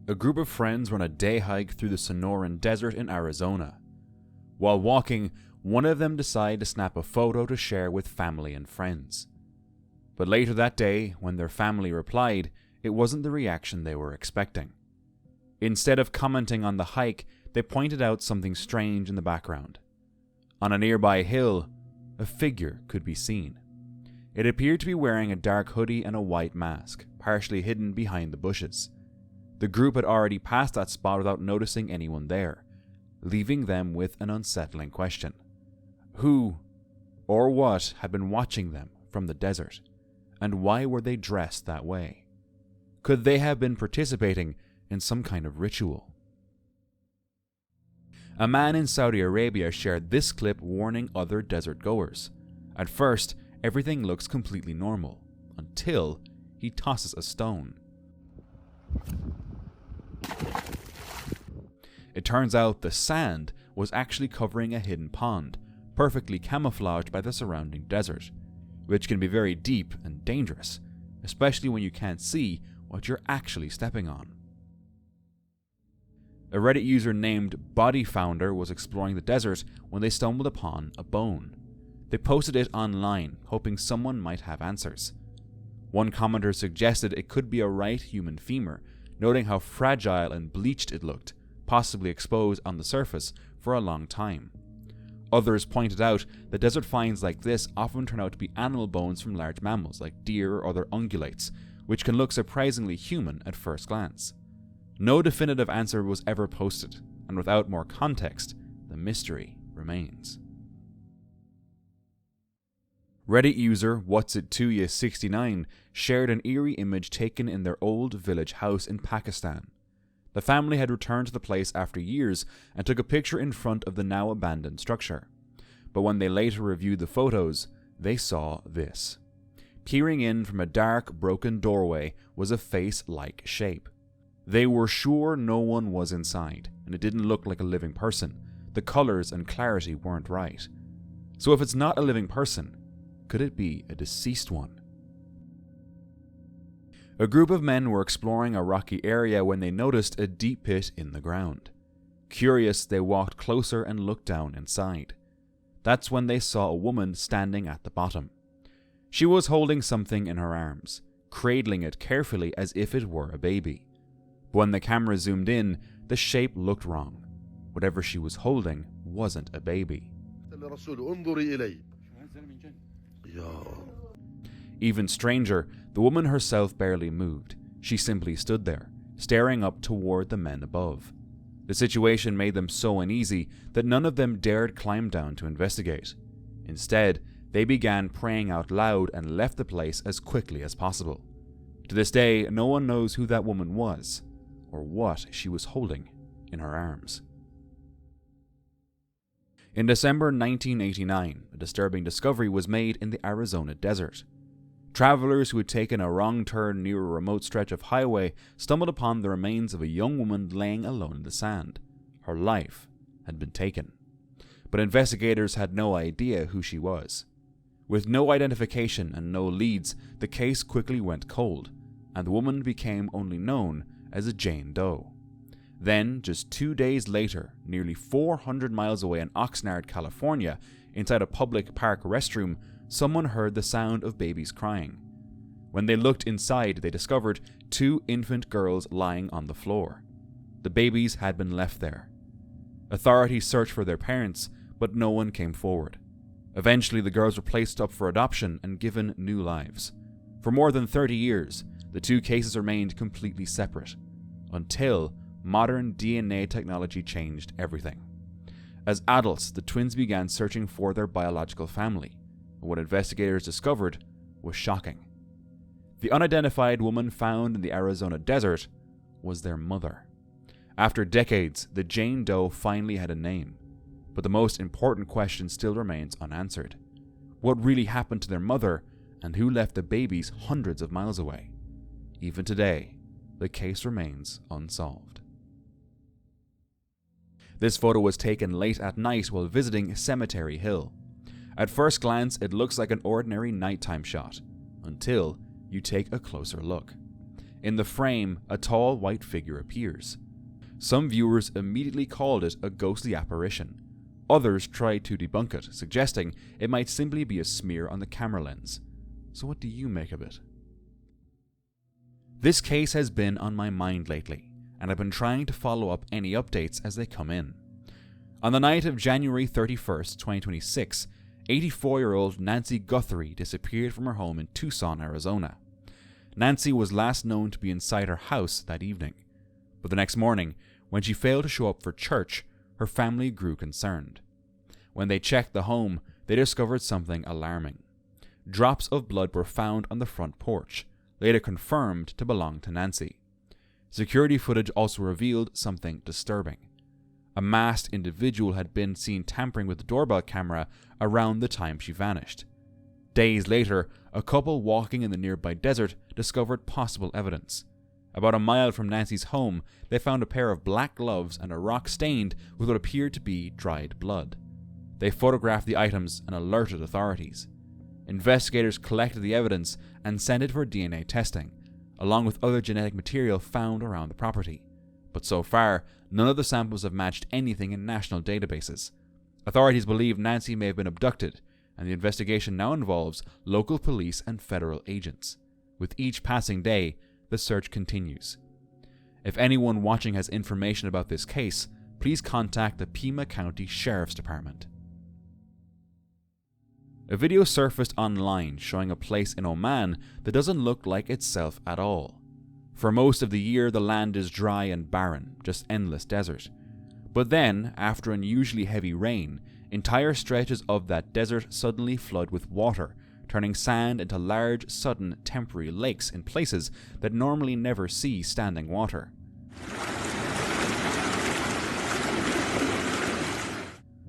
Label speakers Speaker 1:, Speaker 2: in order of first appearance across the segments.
Speaker 1: A group of friends were on a day hike through the Sonoran Desert in Arizona. While walking, one of them decided to snap a photo to share with family and friends. But later that day, when their family replied, it wasn't the reaction they were expecting. Instead of commenting on the hike, they pointed out something strange in the background. On a nearby hill, a figure could be seen. It appeared to be wearing a dark hoodie and a white mask, partially hidden behind the bushes. The group had already passed that spot without noticing anyone there, leaving them with an unsettling question. Who or what had been watching them from the desert, and why were they dressed that way? Could they have been participating in some kind of ritual? A man in Saudi Arabia shared this clip warning other desert goers. At first, everything looks completely normal, until he tosses a stone. It turns out the sand was actually covering a hidden pond, perfectly camouflaged by the surrounding desert, which can be very deep and dangerous, especially when you can't see what you're actually stepping on. A Reddit user named BodyFounder was exploring the desert when they stumbled upon a bone. They posted it online, hoping someone might have answers. One commenter suggested it could be a right human femur, noting how fragile and bleached it looked, possibly exposed on the surface for a long time. Others pointed out that desert finds like this often turn out to be animal bones from large mammals like deer or other ungulates, which can look surprisingly human at first glance. No definitive answer was ever posted, and without more context, the mystery remains. Reddit user WhatsIt2ya69 shared an eerie image taken in their old village house in Pakistan. The family had returned to the place after years and took a picture in front of the now abandoned structure. But when they later reviewed the photos, they saw this. Peering in from a dark, broken doorway was a face-like shape. They were sure no one was inside, and it didn't look like a living person. The colors and clarity weren't right. So if it's not a living person, could it be a deceased one? A group of men were exploring a rocky area when they noticed a deep pit in the ground. Curious, they walked closer and looked down inside. That's when they saw a woman standing at the bottom. She was holding something in her arms, cradling it carefully as if it were a baby. But when the camera zoomed in, the shape looked wrong. Whatever she was holding wasn't a baby. Even stranger, the woman herself barely moved. She simply stood there, staring up toward the men above. The situation made them so uneasy that none of them dared climb down to investigate. Instead, they began praying out loud and left the place as quickly as possible. To this day, no one knows who that woman was, or what she was holding in her arms. In December 1989, a disturbing discovery was made in the Arizona desert. Travelers who had taken a wrong turn near a remote stretch of highway stumbled upon the remains of a young woman laying alone in the sand. Her life had been taken. But investigators had no idea who she was. With no identification and no leads, the case quickly went cold, and the woman became only known as a Jane Doe. Then, just 2 days later, nearly 400 miles away in Oxnard, California, inside a public park restroom, someone heard the sound of babies crying. When they looked inside, they discovered 2 infant girls lying on the floor. The babies had been left there. Authorities searched for their parents, but no one came forward. Eventually, the girls were placed up for adoption and given new lives. For more than 30 years, the 2 cases remained completely separate, until modern DNA technology changed everything. As adults, the twins began searching for their biological family, and what investigators discovered was shocking. The unidentified woman found in the Arizona desert was their mother. After decades, the Jane Doe finally had a name, but the most important question still remains unanswered. What really happened to their mother, and who left the babies hundreds of miles away? Even today, the case remains unsolved. This photo was taken late at night while visiting Cemetery Hill. At first glance, it looks like an ordinary nighttime shot, until you take a closer look. In the frame, a tall white figure appears. Some viewers immediately called it a ghostly apparition. Others tried to debunk it, suggesting it might simply be a smear on the camera lens. So what do you make of it? This case has been on my mind lately, and I've been trying to follow up any updates as they come in. On the night of January 31st, 2026, 84-year-old Nancy Guthrie disappeared from her home in Tucson, Arizona. Nancy was last known to be inside her house that evening, but the next morning, when she failed to show up for church, her family grew concerned. When they checked the home, they discovered something alarming. Drops of blood were found on the front porch, later confirmed to belong to Nancy. Security footage also revealed something disturbing. A masked individual had been seen tampering with the doorbell camera around the time she vanished. Days later, a couple walking in the nearby desert discovered possible evidence. About a mile from Nancy's home, they found a pair of black gloves and a rock stained with what appeared to be dried blood. They photographed the items and alerted authorities. Investigators collected the evidence and sent it for DNA testing, along with other genetic material found around the property. But so far, none of the samples have matched anything in national databases. Authorities believe Nancy may have been abducted, and the investigation now involves local police and federal agents. With each passing day, the search continues. If anyone watching has information about this case, please contact the Pima County Sheriff's Department. A video surfaced online showing a place in Oman that doesn't look like itself at all. For most of the year, the land is dry and barren, just endless desert. But then, after unusually heavy rain, entire stretches of that desert suddenly flood with water, turning sand into large, sudden, temporary lakes in places that normally never see standing water.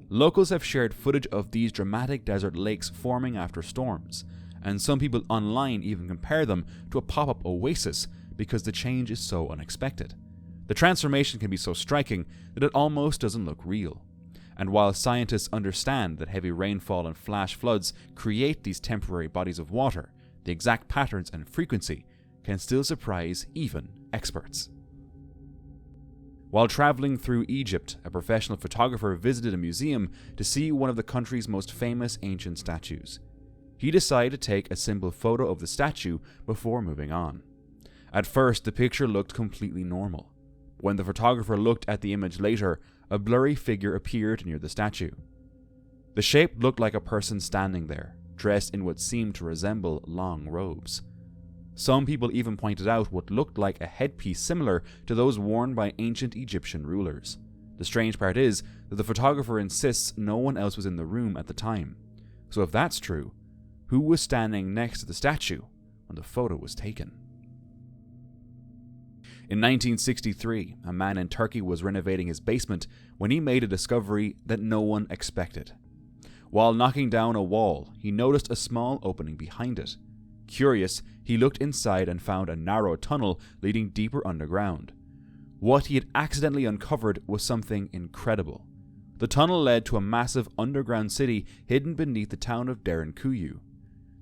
Speaker 1: Locals have shared footage of these dramatic desert lakes forming after storms, and some people online even compare them to a pop-up oasis because the change is so unexpected. The transformation can be so striking that it almost doesn't look real. And while scientists understand that heavy rainfall and flash floods create these temporary bodies of water, the exact patterns and frequency can still surprise even experts. While traveling through Egypt, a professional photographer visited a museum to see one of the country's most famous ancient statues. He decided to take a simple photo of the statue before moving on. At first, the picture looked completely normal. When the photographer looked at the image later, a blurry figure appeared near the statue. The shape looked like a person standing there, dressed in what seemed to resemble long robes. Some people even pointed out what looked like a headpiece similar to those worn by ancient Egyptian rulers. The strange part is that the photographer insists no one else was in the room at the time. So if that's true, who was standing next to the statue when the photo was taken? In 1963, a man in Turkey was renovating his basement when he made a discovery that no one expected. While knocking down a wall, he noticed a small opening behind it. Curious, he looked inside and found a narrow tunnel leading deeper underground. What he had accidentally uncovered was something incredible. The tunnel led to a massive underground city hidden beneath the town of Derinkuyu.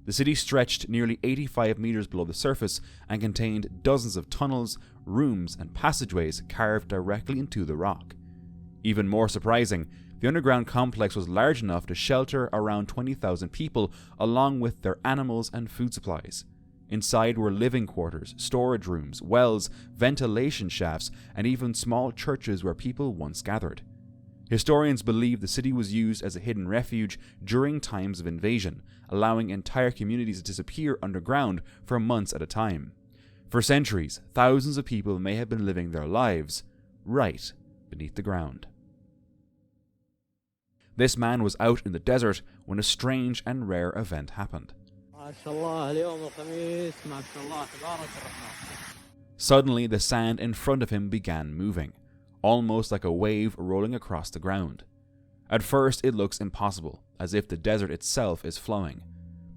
Speaker 1: The city stretched nearly 85 meters below the surface and contained dozens of tunnels, rooms, and passageways carved directly into the rock. Even more surprising, the underground complex was large enough to shelter around 20,000 people along with their animals and food supplies. Inside were living quarters, storage rooms, wells, ventilation shafts, and even small churches where people once gathered. Historians believe the city was used as a hidden refuge during times of invasion, allowing entire communities to disappear underground for months at a time. For centuries, thousands of people may have been living their lives right beneath the ground. This man was out in the desert when a strange and rare event happened. Suddenly, the sand in front of him began moving, almost like a wave rolling across the ground. At first, it looks impossible, as if the desert itself is flowing,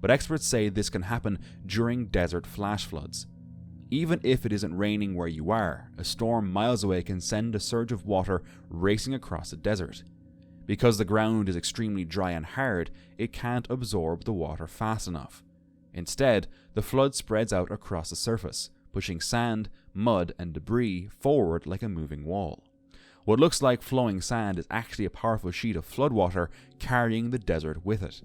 Speaker 1: but experts say this can happen during desert flash floods. Even if it isn't raining where you are, a storm miles away can send a surge of water racing across the desert. Because the ground is extremely dry and hard, it can't absorb the water fast enough. Instead, the flood spreads out across the surface, pushing sand, mud, and debris forward like a moving wall. What looks like flowing sand is actually a powerful sheet of floodwater carrying the desert with it.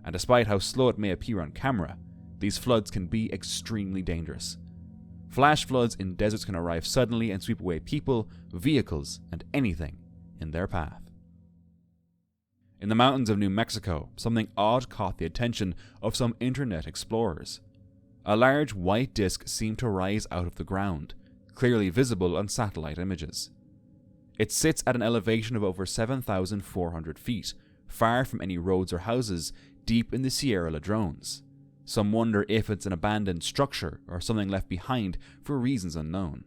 Speaker 1: And despite how slow it may appear on camera, these floods can be extremely dangerous. Flash floods in deserts can arrive suddenly and sweep away people, vehicles, and anything in their path. In the mountains of New Mexico, something odd caught the attention of some internet explorers. A large white disk seemed to rise out of the ground, clearly visible on satellite images. It sits at an elevation of over 7,400 feet, far from any roads or houses, deep in the Sierra Ladrones. Some wonder if it's an abandoned structure or something left behind for reasons unknown,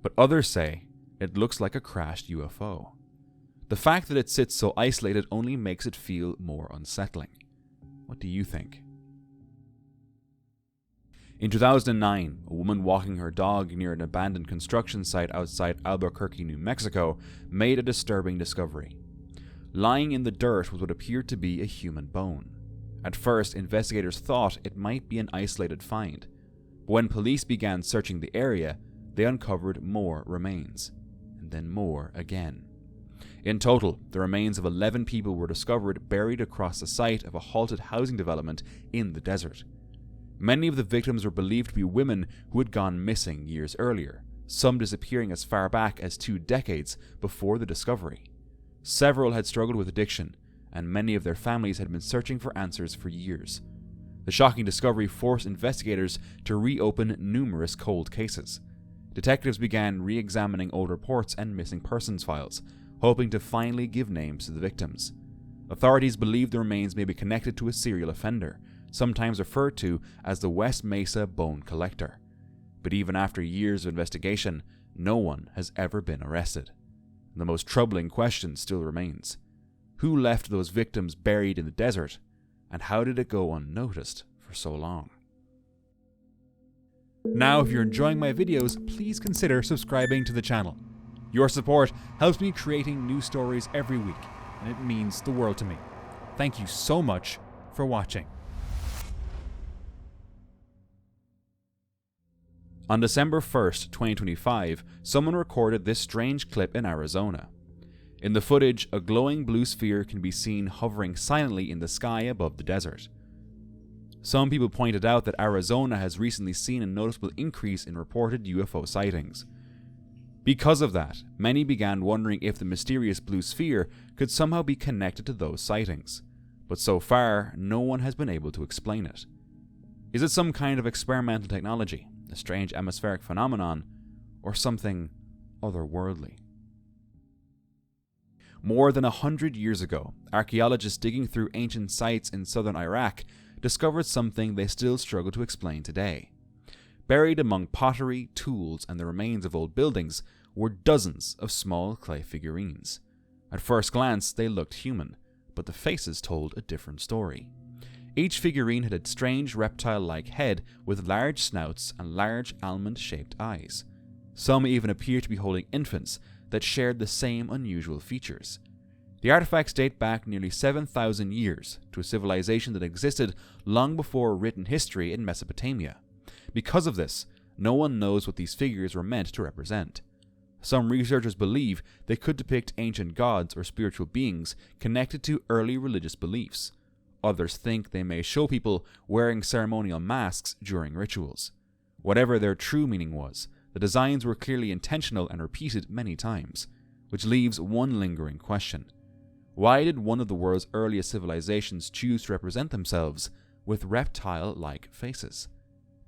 Speaker 1: but others say it looks like a crashed UFO. The fact that it sits so isolated only makes it feel more unsettling. What do you think? In 2009, a woman walking her dog near an abandoned construction site outside Albuquerque, New Mexico, made a disturbing discovery. Lying in the dirt was what appeared to be a human bone. At first, investigators thought it might be an isolated find, but when police began searching the area, they uncovered more remains, and then more again. In total, the remains of 11 people were discovered buried across the site of a halted housing development in the desert. Many of the victims were believed to be women who had gone missing years earlier, some disappearing as far back as 2 decades before the discovery. Several had struggled with addiction, and many of their families had been searching for answers for years. The shocking discovery forced investigators to reopen numerous cold cases. Detectives began re-examining old reports and missing persons files, hoping to finally give names to the victims. Authorities believe the remains may be connected to a serial offender, sometimes referred to as the West Mesa bone collector. But even after years of investigation, no one has ever been arrested. The most troubling question still remains. Who left those victims buried in the desert, and how did it go unnoticed for so long? Now, if you're enjoying my videos, please consider subscribing to the channel. Your support helps me creating new stories every week, and it means the world to me. Thank you so much for watching. On December 1st, 2025, someone recorded this strange clip in Arizona. In the footage, a glowing blue sphere can be seen hovering silently in the sky above the desert. Some people pointed out that Arizona has recently seen a noticeable increase in reported UFO sightings. Because of that, many began wondering if the mysterious blue sphere could somehow be connected to those sightings. But so far, no one has been able to explain it. Is it some kind of experimental technology, a strange atmospheric phenomenon, or something otherworldly? More than 100 years ago, archaeologists digging through ancient sites in southern Iraq discovered something they still struggle to explain today. Buried among pottery, tools, and the remains of old buildings were dozens of small clay figurines. At first glance, they looked human, but the faces told a different story. Each figurine had a strange reptile-like head with large snouts and large almond-shaped eyes. Some even appeared to be holding infants that shared the same unusual features. The artifacts date back nearly 7,000 years to a civilization that existed long before written history in Mesopotamia. Because of this, no one knows what these figures were meant to represent. Some researchers believe they could depict ancient gods or spiritual beings connected to early religious beliefs. Others think they may show people wearing ceremonial masks during rituals. Whatever their true meaning was, the designs were clearly intentional and repeated many times, which leaves one lingering question. Why did one of the world's earliest civilizations choose to represent themselves with reptile-like faces?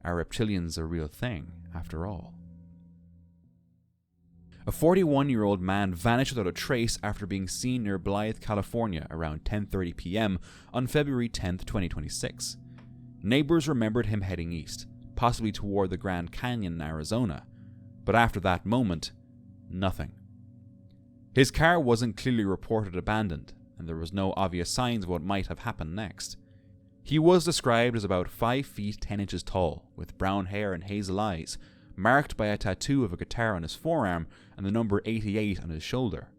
Speaker 1: Are reptilians a real thing, after all? A 41-year-old man vanished without a trace after being seen near Blythe, California around 10:30 p.m. on February 10, 2026. Neighbors remembered him heading east, possibly toward the Grand Canyon in Arizona, but after that moment, nothing. His car wasn't clearly reported abandoned, and there was no obvious signs of what might have happened next. He was described as about 5 feet 10 inches tall, with brown hair and hazel eyes, marked by a tattoo of a guitar on his forearm and the number 88 on his shoulder.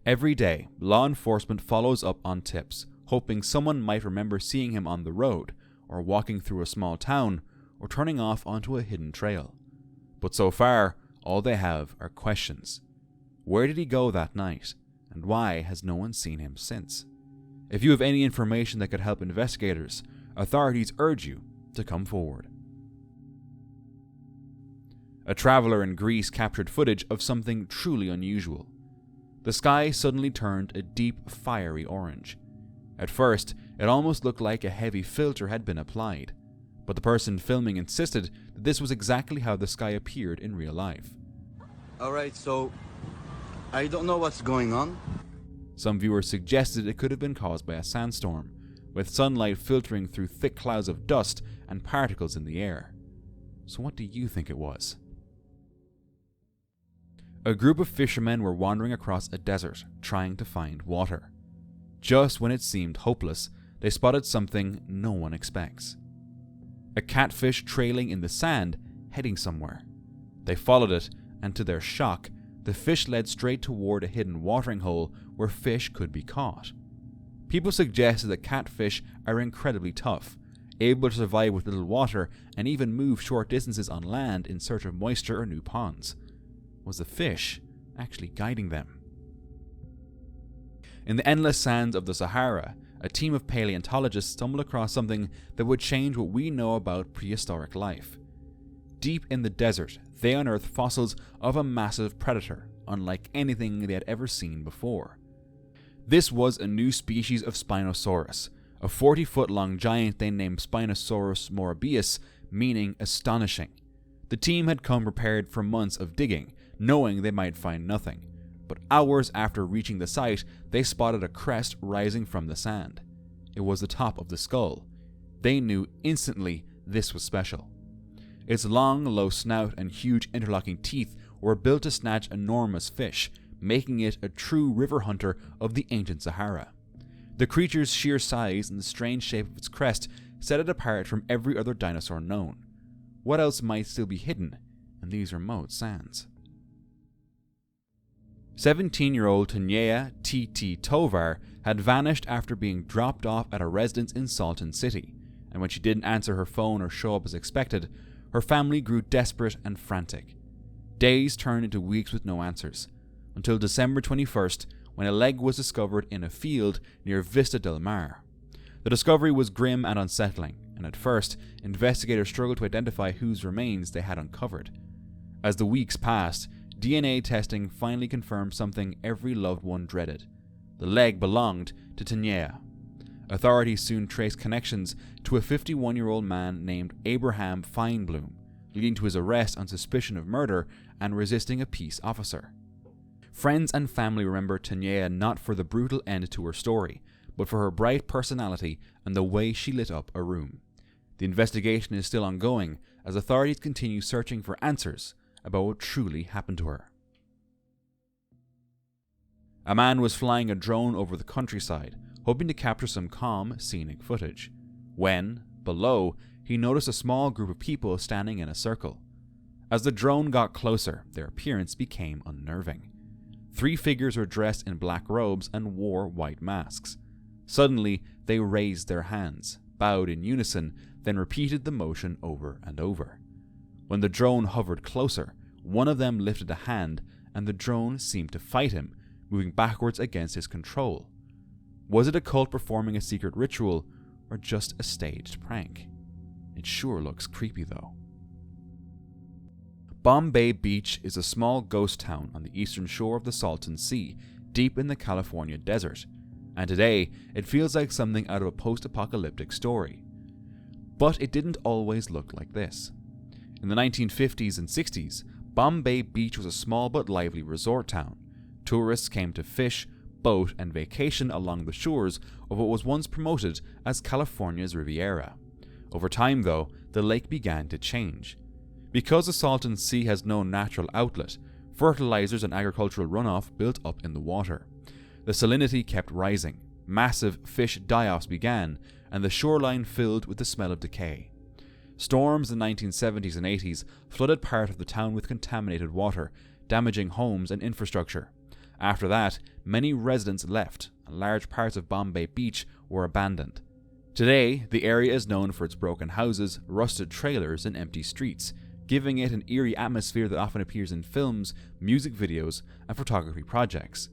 Speaker 1: Every day, law enforcement follows up on tips, hoping someone might remember seeing him on the road, or walking through a small town, or turning off onto a hidden trail. But so far, all they have are questions. Where did he go that night, and why has no one seen him since? If you have any information that could help investigators, authorities urge you to come forward. A traveler in Greece captured footage of something truly unusual. The sky suddenly turned a deep, fiery orange. At first, it almost looked like a heavy filter had been applied, but the person filming insisted that this was exactly how the sky appeared in real life.
Speaker 2: Alright, so I don't know what's going on.
Speaker 1: Some viewers suggested it could have been caused by a sandstorm, with sunlight filtering through thick clouds of dust and particles in the air. So what do you think it was? A group of fishermen were wandering across a desert, trying to find water. Just when it seemed hopeless, they spotted something no one expects. A catfish trailing in the sand, heading somewhere. They followed it, and to their shock, the fish led straight toward a hidden watering hole where fish could be caught. People suggested that catfish are incredibly tough, able to survive with little water and even move short distances on land in search of moisture or new ponds. Was the fish actually guiding them? In the endless sands of the Sahara, a team of paleontologists stumbled across something that would change what we know about prehistoric life. Deep in the desert, they unearthed fossils of a massive predator, unlike anything they had ever seen before. This was a new species of Spinosaurus, a 40-foot-long giant they named Spinosaurus morabius, meaning astonishing. The team had come prepared for months of digging, knowing they might find nothing. But hours after reaching the site, they spotted a crest rising from the sand. It was the top of the skull. They knew instantly this was special. Its long, low snout and huge interlocking teeth were built to snatch enormous fish, making it a true river hunter of the ancient Sahara. The creature's sheer size and the strange shape of its crest set it apart from every other dinosaur known. What else might still be hidden in these remote sands? 17-year-old Tena T.T. Tovar had vanished after being dropped off at a residence in Salton City, and when she didn't answer her phone or show up as expected, her family grew desperate and frantic. Days turned into weeks with no answers, until December 21st, when a leg was discovered in a field near Vista del Mar. The discovery was grim and unsettling, and at first, investigators struggled to identify whose remains they had uncovered. As the weeks passed, DNA testing finally confirmed something every loved one dreaded. The leg belonged to Tena. Authorities soon traced connections to a 51-year-old man named Abraham Feinblum, leading to his arrest on suspicion of murder and resisting a peace officer. Friends and family remember Tena not for the brutal end to her story, but for her bright personality and the way she lit up a room. The investigation is still ongoing as authorities continue searching for answers about what truly happened to her. A man was flying a drone over the countryside, hoping to capture some calm, scenic footage, when, below, he noticed a small group of people standing in a circle. As the drone got closer, their appearance became unnerving. 3 figures were dressed in black robes and wore white masks. Suddenly, they raised their hands, bowed in unison, then repeated the motion over and over. When the drone hovered closer, one of them lifted a hand, and the drone seemed to fight him, moving backwards against his control. Was it a cult performing a secret ritual, or just a staged prank? It sure looks creepy though. Bombay Beach is a small ghost town on the eastern shore of the Salton Sea, deep in the California desert, and today it feels like something out of a post-apocalyptic story. But it didn't always look like this. In the 1950s and 60s, Bombay Beach was a small but lively resort town. Tourists came to fish, boat, and vacation along the shores of what was once promoted as California's Riviera. Over time, though, the lake began to change. Because the Salton Sea has no natural outlet, fertilizers and agricultural runoff built up in the water. The salinity kept rising, massive fish die-offs began, and the shoreline filled with the smell of decay. Storms in the 1970s and 80s flooded part of the town with contaminated water, damaging homes and infrastructure. After that, many residents left, and large parts of Bombay Beach were abandoned. Today, the area is known for its broken houses, rusted trailers, and empty streets, giving it an eerie atmosphere that often appears in films, music videos, and photography projects.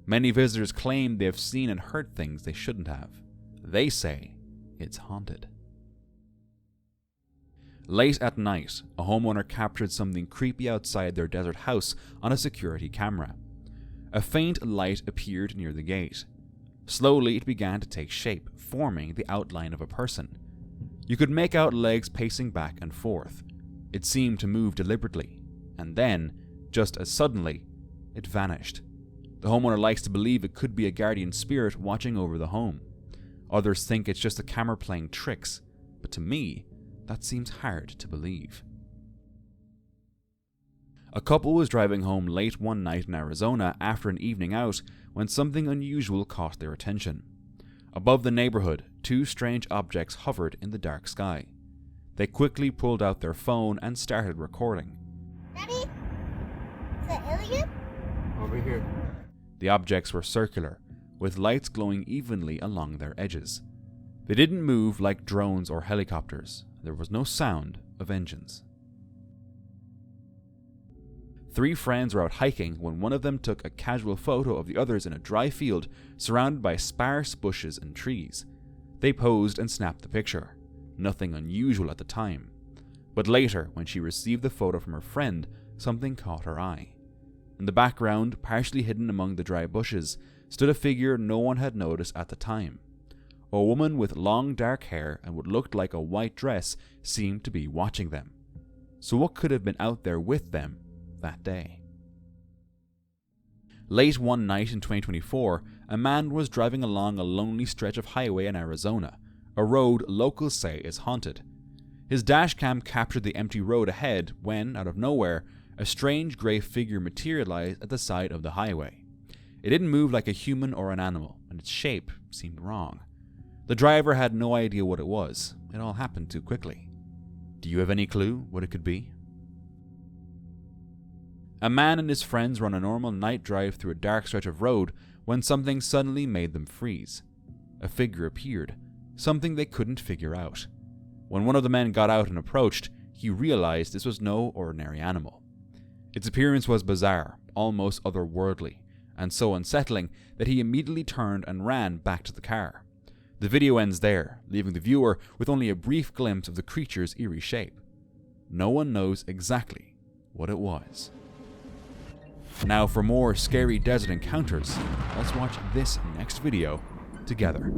Speaker 1: Many visitors claim they have seen and heard things they shouldn't have. They say it's haunted. Late at night, a homeowner captured something creepy outside their desert house on a security camera. A faint light appeared near the gate. Slowly, it began to take shape, forming the outline of a person. You could make out legs pacing back and forth. It seemed to move deliberately, and then, just as suddenly, it vanished. The homeowner likes to believe it could be a guardian spirit watching over the home. Others think it's just a camera playing tricks, but to me, that seems hard to believe. A couple was driving home late one night in Arizona after an evening out when something unusual caught their attention. Above the neighborhood, two strange objects hovered in the dark sky. They quickly pulled out their phone and started recording.
Speaker 3: Daddy? Is that alien?
Speaker 2: Over here.
Speaker 1: The objects were circular, with lights glowing evenly along their edges. They didn't move like drones or helicopters. There was no sound of engines. 3 friends were out hiking when one of them took a casual photo of the others in a dry field surrounded by sparse bushes and trees. They posed and snapped the picture. Nothing unusual at the time. But later, when she received the photo from her friend, something caught her eye. In the background, partially hidden among the dry bushes, stood a figure no one had noticed at the time. A woman with long dark hair and what looked like a white dress seemed to be watching them. So what could have been out there with them that day? Late one night in 2024, a man was driving along a lonely stretch of highway in Arizona, a road locals say is haunted. His dashcam captured the empty road ahead when, out of nowhere, a strange grey figure materialized at the side of the highway. It didn't move like a human or an animal, and its shape seemed wrong. The driver had no idea what it was. It all happened too quickly. Do you have any clue what it could be? A man and his friends were on a normal night drive through a dark stretch of road when something suddenly made them freeze. A figure appeared, something they couldn't figure out. When one of the men got out and approached, he realized this was no ordinary animal. Its appearance was bizarre, almost otherworldly, and so unsettling that he immediately turned and ran back to the car. The video ends there, leaving the viewer with only a brief glimpse of the creature's eerie shape. No one knows exactly what it was. Now for more scary desert encounters, let's watch this next video together.